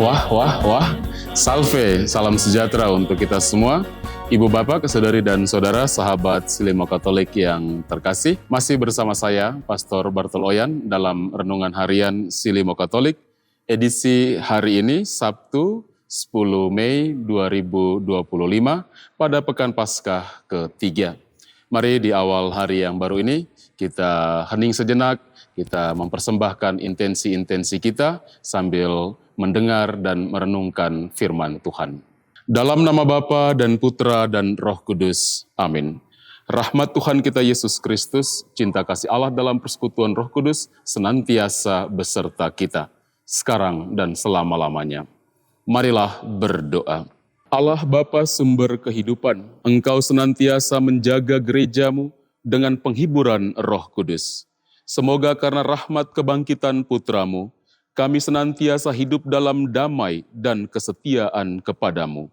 Wah. Salve, salam sejahtera untuk kita semua. Ibu Bapak, saudari dan saudara, sahabat Silimo Katolik yang terkasih. Masih bersama saya, Pastor Bartol Oyan, dalam Renungan Harian Silimo Katolik. Edisi hari ini, Sabtu 10 Mei 2025, pada Pekan Paskah ketiga. Mari di awal hari yang baru ini, kita hening sejenak, kita mempersembahkan intensi-intensi kita sambil mendengar dan merenungkan firman Tuhan. Dalam nama Bapa dan Putra dan Roh Kudus. Amin. Rahmat Tuhan kita Yesus Kristus, cinta kasih Allah dalam persekutuan Roh Kudus, senantiasa beserta kita, sekarang dan selama-lamanya. Marilah berdoa. Allah Bapa sumber kehidupan, Engkau senantiasa menjaga gerejamu dengan penghiburan Roh Kudus. Semoga karena rahmat kebangkitan Putramu, kami senantiasa hidup dalam damai dan kesetiaan kepadamu.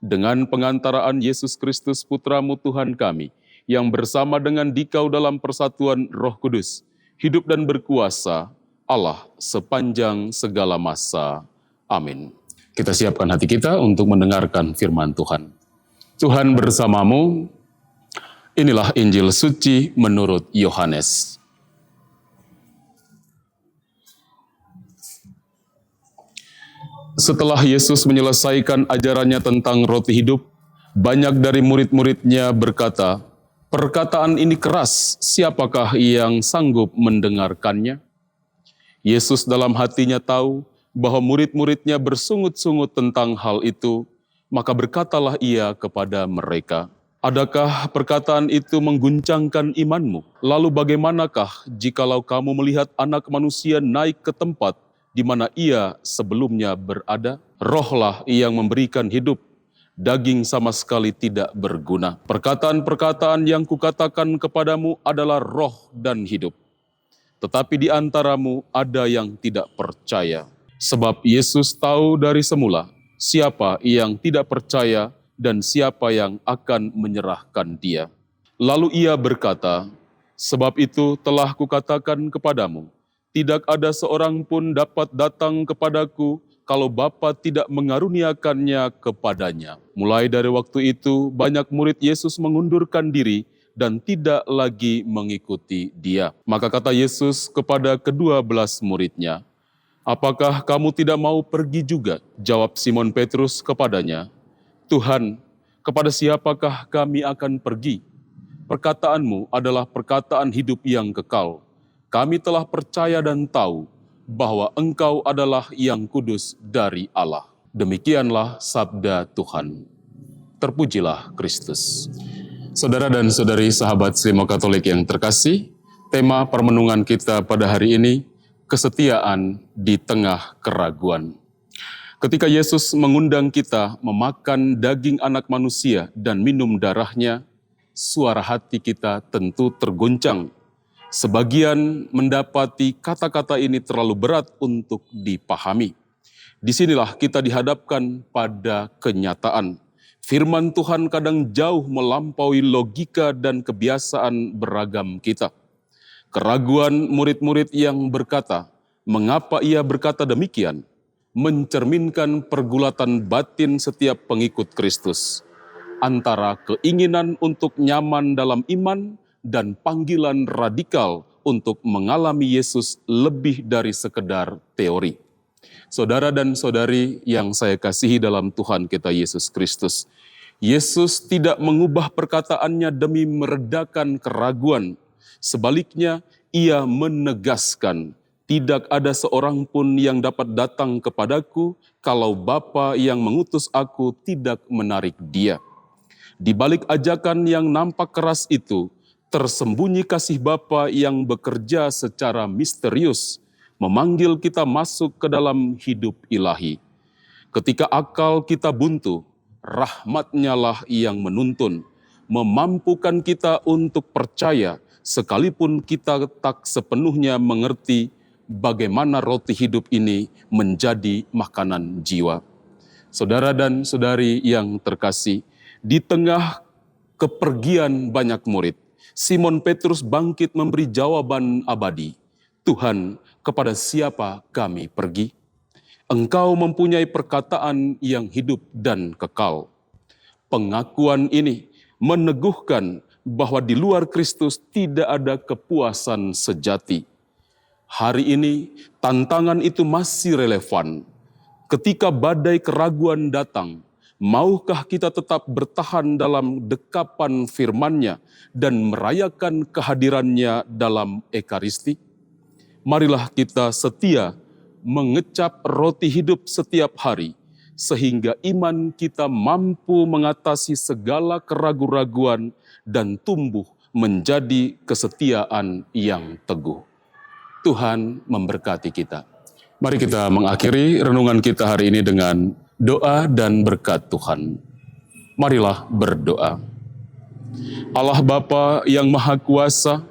Dengan pengantaraan Yesus Kristus Putramu Tuhan kami, yang bersama dengan Dikau dalam persatuan Roh Kudus, hidup dan berkuasa Allah sepanjang segala masa. Amin. Kita siapkan hati kita untuk mendengarkan firman Tuhan. Tuhan bersamamu, inilah Injil suci menurut Yohanes. Setelah Yesus menyelesaikan ajarannya tentang roti hidup, banyak dari murid-muridnya berkata, "Perkataan ini keras, siapakah yang sanggup mendengarkannya?" Yesus dalam hatinya tahu bahwa murid-muridnya bersungut-sungut tentang hal itu, maka berkatalah ia kepada mereka, "Adakah perkataan itu mengguncangkan imanmu? Lalu bagaimanakah jikalau kamu melihat Anak Manusia naik ke tempat di mana ia sebelumnya berada? Rohlah yang memberikan hidup, daging sama sekali tidak berguna. Perkataan-perkataan yang kukatakan kepadamu adalah roh dan hidup. Tetapi di antaramu ada yang tidak percaya." Sebab Yesus tahu dari semula siapa yang tidak percaya dan siapa yang akan menyerahkan dia. Lalu ia berkata, "Sebab itu telah kukatakan kepadamu, tidak ada seorang pun dapat datang kepadaku kalau Bapa tidak mengaruniakannya kepadanya." Mulai dari waktu itu, banyak murid Yesus mengundurkan diri dan tidak lagi mengikuti dia. Maka kata Yesus kepada ke-12 muridnya, "Apakah kamu tidak mau pergi juga?" Jawab Simon Petrus kepadanya, "Tuhan, kepada siapakah kami akan pergi? Perkataanmu adalah perkataan hidup yang kekal. Kami telah percaya dan tahu bahwa Engkau adalah yang kudus dari Allah." Demikianlah sabda Tuhan. Terpujilah Kristus. Saudara dan saudari sahabat Silimo Katolik yang terkasih, tema permenungan kita pada hari ini, kesetiaan di tengah keraguan. Ketika Yesus mengundang kita memakan daging Anak Manusia dan minum darahnya, suara hati kita tentu terguncang. Sebagian mendapati kata-kata ini terlalu berat untuk dipahami. Disinilah kita dihadapkan pada kenyataan. Firman Tuhan kadang jauh melampaui logika dan kebiasaan beragam kita. Keraguan murid-murid yang berkata, "Mengapa ia berkata demikian?" mencerminkan pergulatan batin setiap pengikut Kristus antara keinginan untuk nyaman dalam iman dan panggilan radikal untuk mengalami Yesus lebih dari sekedar teori. Saudara dan saudari yang saya kasihi dalam Tuhan kita Yesus Kristus, Yesus tidak mengubah perkataannya demi meredakan keraguan. Sebaliknya, ia menegaskan, "Tidak ada seorang pun yang dapat datang kepadaku kalau Bapa yang mengutus aku tidak menarik dia." Di balik ajakan yang nampak keras itu, tersembunyi kasih Bapa yang bekerja secara misterius, memanggil kita masuk ke dalam hidup ilahi. Ketika akal kita buntu, rahmat-Nya lah yang menuntun, memampukan kita untuk percaya, sekalipun kita tak sepenuhnya mengerti bagaimana roti hidup ini menjadi makanan jiwa. Saudara dan saudari yang terkasih, di tengah kepergian banyak murid, Simon Petrus bangkit memberi jawaban abadi, "Tuhan, kepada siapa kami pergi?" Engkau mempunyai perkataan yang hidup dan kekal. Pengakuan ini meneguhkan bahwa di luar Kristus tidak ada kepuasan sejati. Hari ini tantangan itu masih relevan. Ketika badai keraguan datang, maukah kita tetap bertahan dalam dekapan firman-Nya dan merayakan kehadirannya dalam Ekaristi? Marilah kita setia mengecap roti hidup setiap hari, sehingga iman kita mampu mengatasi segala keraguan-raguan dan tumbuh menjadi kesetiaan yang teguh. Tuhan memberkati kita. Mari kita mengakhiri renungan kita hari ini dengan doa dan berkat Tuhan. Marilah berdoa. Allah Bapa yang Maha Kuasa,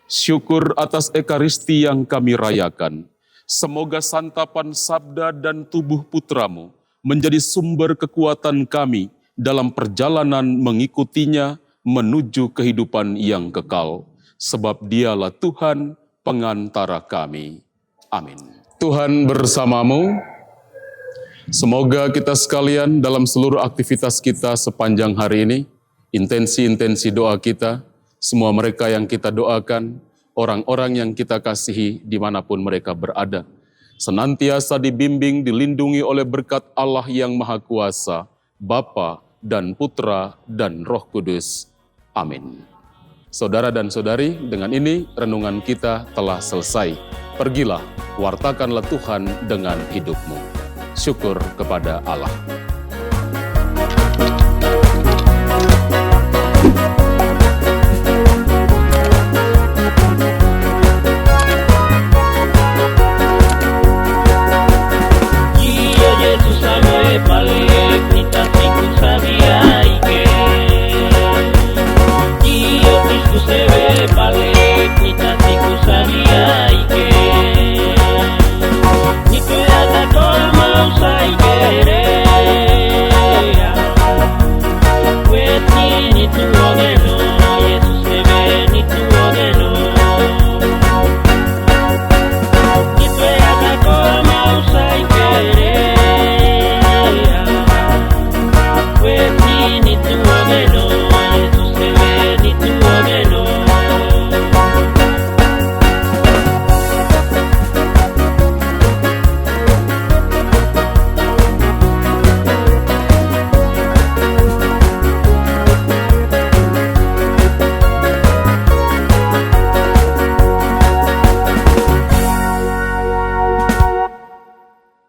syukur atas Ekaristi yang kami rayakan. Semoga santapan sabda dan tubuh putra-Mu menjadi sumber kekuatan kami dalam perjalanan mengikutinya menuju kehidupan yang kekal. Sebab Dialah Tuhan pengantara kami. Amin. Tuhan bersamamu. Semoga kita sekalian dalam seluruh aktivitas kita sepanjang hari ini, intensi-intensi doa kita, semua mereka yang kita doakan, orang-orang yang kita kasihi dimanapun mereka berada, senantiasa dibimbing, dilindungi oleh berkat Allah yang Maha Kuasa, Bapa dan Putra dan Roh Kudus. Amin. Saudara dan saudari, dengan ini renungan kita telah selesai. Pergilah, wartakanlah Tuhan dengan hidupmu. Syukur kepada Allah.